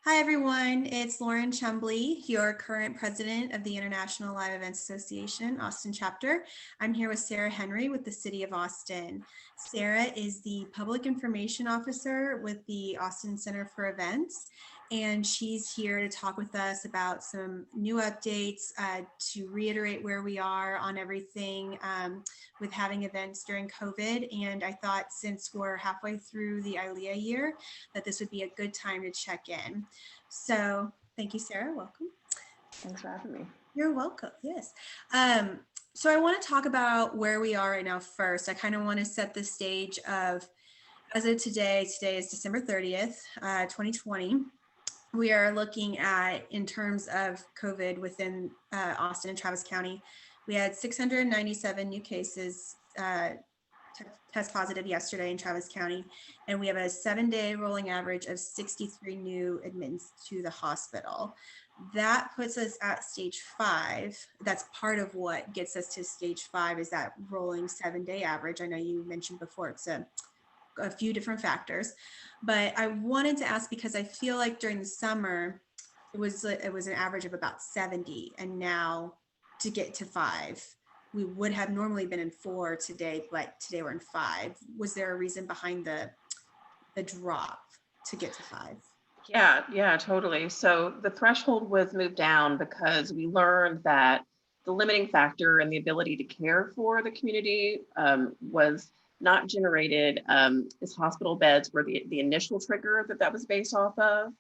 Hi, everyone. It's Lauren Chumbley, your current president of the International Live Events Association, Austin chapter. I'm here with Sarah Henry with the City of Austin. Sarah is the Public Information Officer with the Austin Center for Events, and she's here to talk with us about some new updates to reiterate where we are on everything with having events during COVID. And I thought since we're halfway through the ILEA year, that this would be a good time to check in. So thank you, Sarah. Welcome. Thanks for having me. You're welcome. Yes. So I want to talk about where we are right now first. I kind of want to set the stage of, as of today is December 30th, 2020. We are looking at, in terms of COVID within Austin and Travis County, we had 697 new cases test positive yesterday in Travis County, and we have a 7-day rolling average of 63 new admittance to the hospital. That puts us at stage 5. That's part of what gets us to stage 5 is that rolling 7-day average. I know you mentioned before it's a few different factors, but I wanted to ask because I feel like during the summer it was an average of about 70, and now to get to 5, we would have normally been in 4 today, but today we're in 5. Was there a reason behind the drop to get to 5? Yeah, totally. So the threshold was moved down because we learned that the limiting factor and the ability to care for the community was not generated as hospital beds were the initial trigger that was based off of.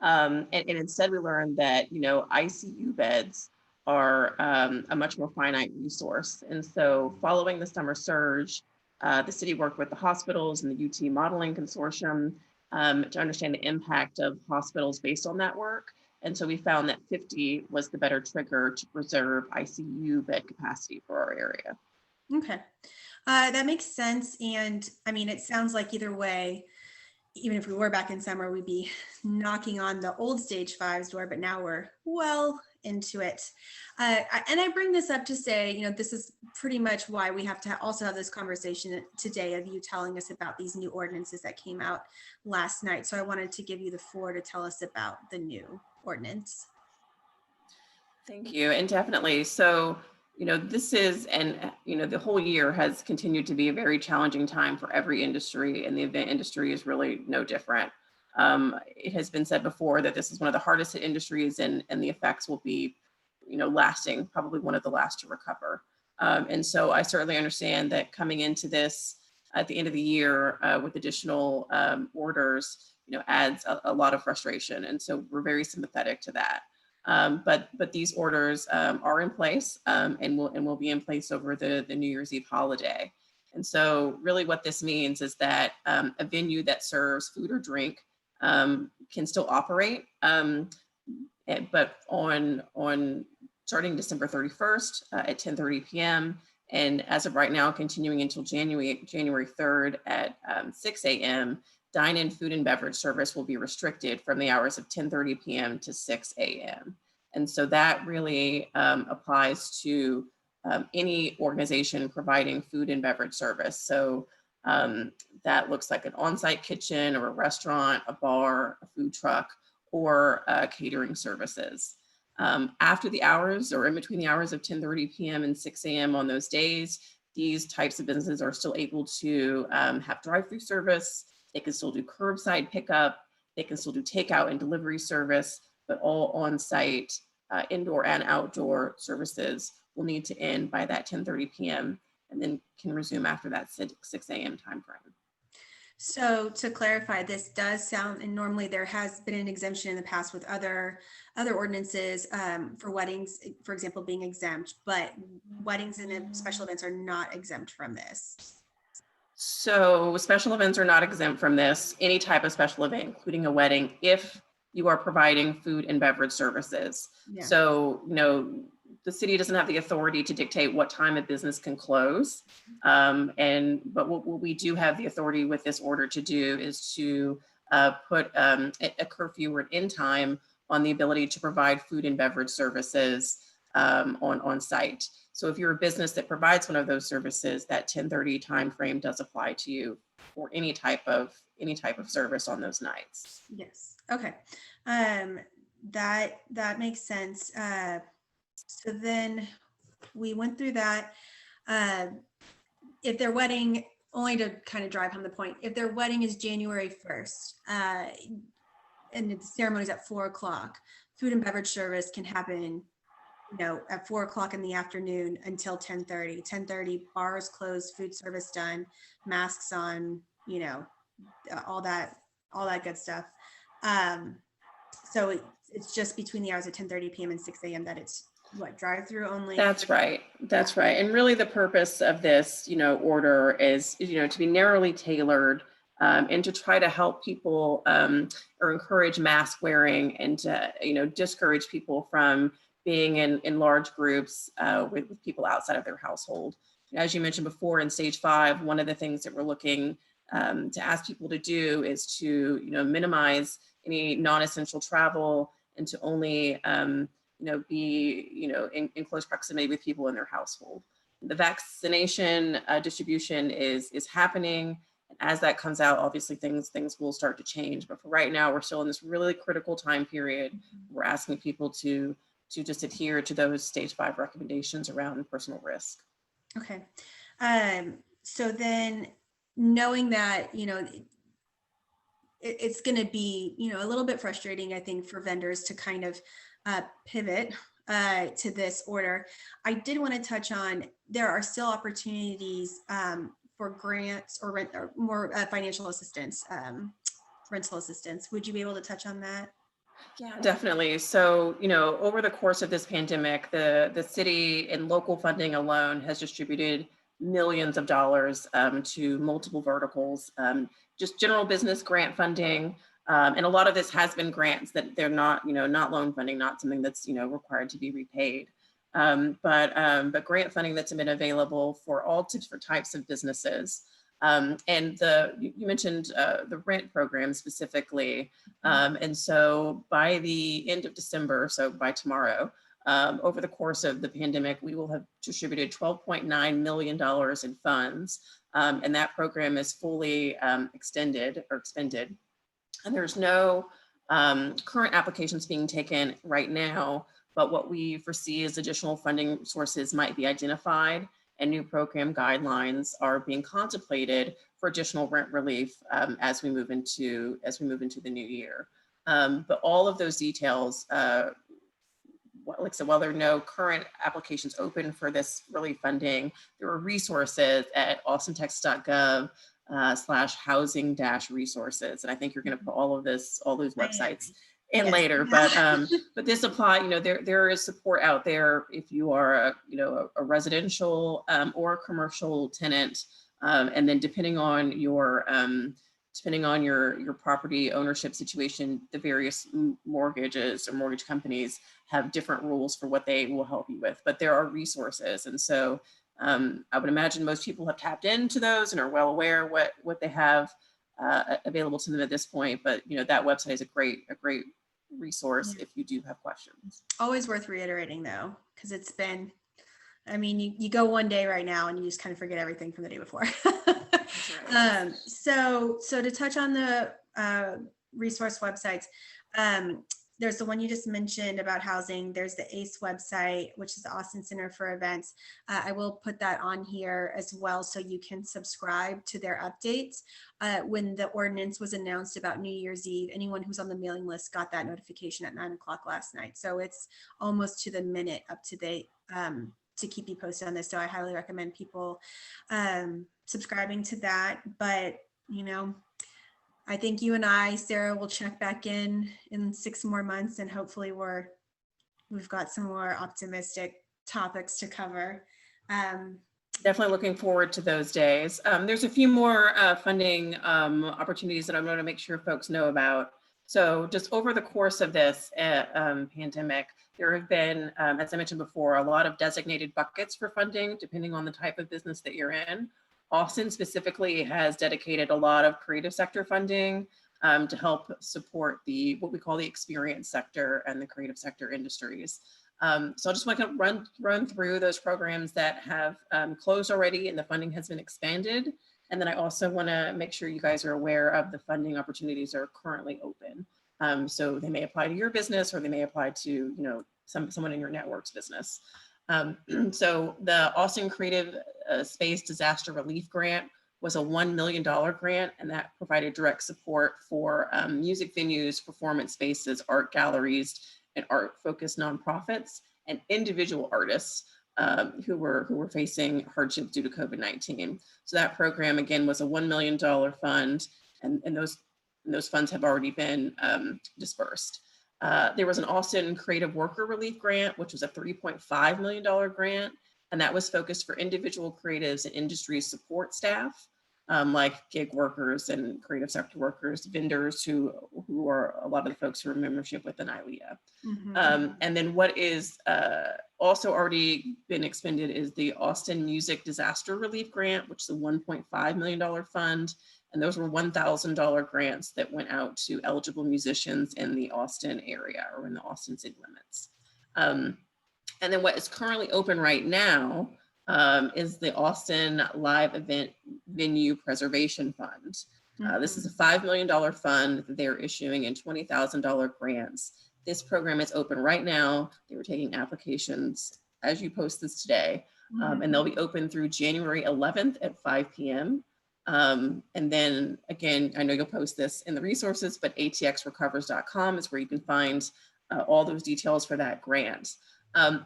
And instead we learned that, ICU beds are a much more finite resource. And so following the summer surge, the city worked with the hospitals and the UT Modeling Consortium to understand the impact of hospitals based on that work. And so we found that 50 was the better trigger to preserve ICU bed capacity for our area. Okay, that makes sense. And I mean, it sounds like either way, even if we were back in summer, we'd be knocking on the old stage 5's door, but now we're well into it. And I bring this up to say, this is pretty much why we have to also have this conversation today of you telling us about these new ordinances that came out last night. So I wanted to give you the floor to tell us about the new ordinance. Thank you. And definitely. So, this is, and, the whole year has continued to be a very challenging time for every industry, and the event industry is really no different. It has been said before that this is one of the hardest hit industries, and the effects will be, lasting, probably one of the last to recover. And so I certainly understand that coming into this at the end of the year with additional orders, adds a lot of frustration. And so we're very sympathetic to that. But these orders are in place and will be in place over the New Year's Eve holiday. And so really what this means is that a venue that serves food or drink can still operate, but on starting December 31st at 10:30 p.m. and as of right now, continuing until January 3rd at 6 a.m., dine-in food and beverage service will be restricted from the hours of 10:30 p.m. to 6 a.m. And so that really applies to any organization providing food and beverage service. So that looks like an on-site kitchen or a restaurant, a bar, a food truck, or catering services. After the hours or in between the hours of 10:30 p.m. and 6 a.m. on those days, these types of businesses are still able to have drive-through service. They can still do curbside pickup. They can still do takeout and delivery service, but all on-site indoor and outdoor services will need to end by that 10:30 p.m. and then can resume after that 6 a.m. timeframe. So to clarify, this does sound, and normally there has been an exemption in the past with other ordinances for weddings, for example, being exempt, but weddings and special events are not exempt from this. So special events are not exempt from this, any type of special event, including a wedding, if you are providing food and beverage services. Yeah. So, the city doesn't have the authority to dictate what time a business can close. But what we do have the authority with this order to do is to put a curfew or an end time on the ability to provide food and beverage services on site. So if you're a business that provides one of those services, that 10:30 timeframe does apply to you for any type of service on those nights. Yes. Okay. That makes sense. So then we went through that. If their wedding, only to kind of drive home the point, if their wedding is January 1st, and the ceremony is at 4:00, food and beverage service can happen, at 4:00 in the afternoon until 10:30. 10:30, bars closed, food service done, masks on, all that good stuff. So it's just between the hours of 10:30 p.m. and 6 a.m. that it's drive-through only. That's right. That's right. And really the purpose of this, order is, to be narrowly tailored and to try to help people or encourage mask wearing and to, discourage people from being in large groups with people outside of their household. As you mentioned before, in stage 5, one of the things that we're looking to ask people to do is to, minimize any non-essential travel and to only, be, in close proximity with people in their household. The vaccination distribution is happening. And as that comes out, obviously things will start to change. But for right now, we're still in this really critical time period. We're asking people to just adhere to those stage 5 recommendations around personal risk. Okay. So then knowing that, it's going to be, a little bit frustrating, I think, for vendors to kind of pivot to this order. I did want to touch on, there are still opportunities for grants or rent or more financial assistance, rental assistance. Would you be able to touch on that? Yeah, definitely. So, over the course of this pandemic, the city and local funding alone has distributed millions of dollars to multiple verticals, just general business grant funding. And a lot of this has been grants that they're not, not loan funding, not something that's, required to be repaid. But grant funding that's been available for all different types of businesses. And you mentioned the rent program specifically. And so by the end of December, so by tomorrow, over the course of the pandemic, we will have distributed $12.9 million in funds. And that program is fully extended or expended. And there's no current applications being taken right now, but what we foresee is additional funding sources might be identified and new program guidelines are being contemplated for additional rent relief as we move into the new year. But all of those details, like I said, while there are no current applications open for this relief funding, there are resources at austintex.gov /housing-resources. And I think you're going to put all those websites in later, but this apply, there is support out there if you are a residential or a commercial tenant. And then depending on your property ownership situation, the various mortgages or mortgage companies have different rules for what they will help you with, but there are resources. And so I would imagine most people have tapped into those and are well aware what they have available to them at this point. But that website is a great resource if you do have questions. Always worth reiterating though, because it's been, you go one day right now and you just kind of forget everything from the day before. Right. So to touch on the resource websites, there's the one you just mentioned about housing. There's the ACE website, which is the Austin Center for Events. I will put that on here as well so you can subscribe to their updates. When the ordinance was announced about New Year's Eve, anyone who's on the mailing list got that notification at 9:00 last night. So it's almost to the minute up to date to keep you posted on this. So I highly recommend people subscribing to that. But, I think you and I, Sarah, will check back in 6 more months and hopefully we've got some more optimistic topics to cover. Definitely looking forward to those days. There's a few more funding opportunities that I'm going to make sure folks know about. So just over the course of this pandemic, there have been, as I mentioned before, a lot of designated buckets for funding, depending on the type of business that you're in. Austin specifically has dedicated a lot of creative sector funding to help support what we call the experience sector and the creative sector industries. So I just want to run through those programs that have closed already and the funding has been expanded. And then I also want to make sure you guys are aware of the funding opportunities that are currently open. So they may apply to your business, or they may apply to someone in your network's business. So the Austin Creative Space Disaster Relief Grant was a $1 million grant, and that provided direct support for music venues, performance spaces, art galleries, and art-focused nonprofits and individual artists who were facing hardships due to COVID-19. So that program again was a $1 million fund, and those funds have already been dispersed. There was an Austin Creative Worker Relief Grant, which was a $3.5 million grant, and that was focused for individual creatives and industry support staff, like gig workers and creative sector workers, vendors who are a lot of the folks who are membership within ILEA. Mm-hmm. And then what is also already been expended is the Austin Music Disaster Relief Grant, which is a $1.5 million fund. And those were $1,000 grants that went out to eligible musicians in the Austin area or in the Austin city limits. And then what is currently open right now is the Austin Live Event Venue Preservation Fund. This is a $5 million fund that they're issuing in $20,000 grants. This program is open right now. They were taking applications as you post this today, and they'll be open through January 11th at 5 p.m. And then again, I know you'll post this in the resources, but atxrecovers.com is where you can find all those details for that grant.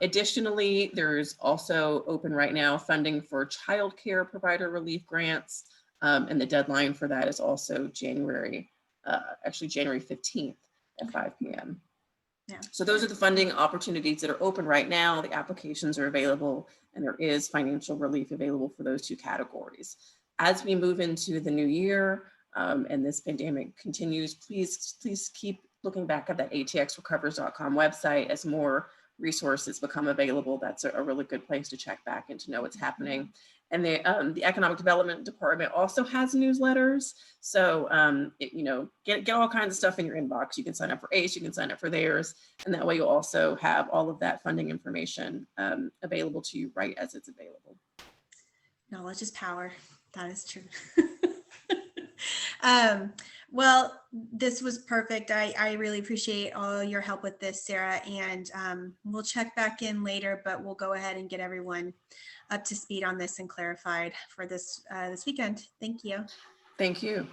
Additionally, there's also open right now funding for childcare provider relief grants. And the deadline for that is also January 15th at 5 p.m. Yeah. So those are the funding opportunities that are open right now. The applications are available, and there is financial relief available for those two categories. As we move into the new year and this pandemic continues, please keep looking back at that atxrecovers.com website as more resources become available. That's a really good place to check back and to know what's happening. And the Economic Development Department also has newsletters. So, get all kinds of stuff in your inbox. You can sign up for ACE, you can sign up for theirs. And that way you'll also have all of that funding information available to you right as it's available. Knowledge is power. That is true. Well, this was perfect. I really appreciate all your help with this, Sarah, and we'll check back in later, but we'll go ahead and get everyone up to speed on this and clarified for this weekend. Thank you. Thank you.